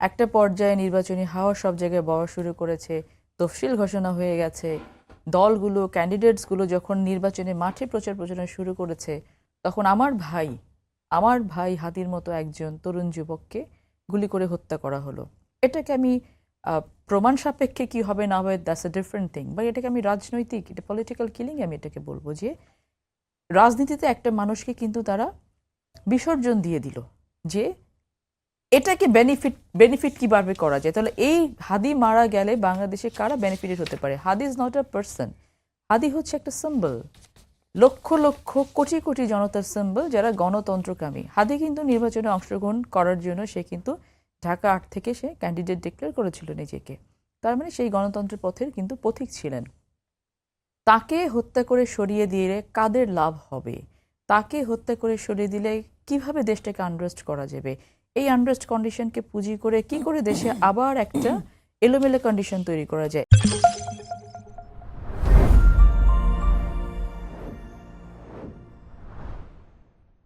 একটা পর্যায়ে নির্বাচনী হাওয়া সব জায়গায় বওয়া শুরু করেছে, তফসিল ঘোষণা হয়ে গেছে, দলগুলো ক্যান্ডিডেটসগুলো যখন নির্বাচনে মাঠে প্রচার প্রচারণা শুরু করেছে, তখন আমার ভাই হাদির মতো একজন তরুণ যুবককে গুলি করে হত্যা করা হলো। এটাকে আমি প্রমাণ সাপেক্ষে কি হবে না হবে দ্যাটস এ ডিফারেন্ট থিং, বা এটাকে আমি রাজনৈতিক, এটা পলিটিক্যাল কিলিং আমি এটাকে বলবো। যে রাজনীতিতে একটা মানুষকে কিন্তু তারা বিসর্জন দিয়ে দিল, যে এটাকে বেনিফিট কিভাবে করা যায়। তাহলে এই হাদি মারা গেলে বাংলাদেশে কারা বেনিফিটেড হতে পারে? হাদি ইজ নট আ পার্সন, হাদি হচ্ছে একটা সিম্বল, লক্ষ লক্ষ কোটি কোটি জনতার সিম্বল যারা গণতন্ত্রকামী। হাদি কিন্তু নির্বাচনে অংশগ্রহণ করার জন্য সে কিন্তু ঢাকা ৮ থেকে সে ক্যান্ডিডেট ডিক্লেয়ার করেছিল নিজেকে, তার মানে সেই গণতন্ত্রের পথের কিন্তু পথিক ছিলেন। তাকে হত্যা করে সরিয়ে দিলে কাদের লাভ হবে? তাকে হত্যা করে সরিয়ে দিলে কিভাবে দেশটাকে আনরেস্ট করা যাবে? এই আনরেস্ট কন্ডিশনকে পুঁজি করে কি করে দেশে আবার একটা এলোমেলো কন্ডিশন তৈরি করা যায়?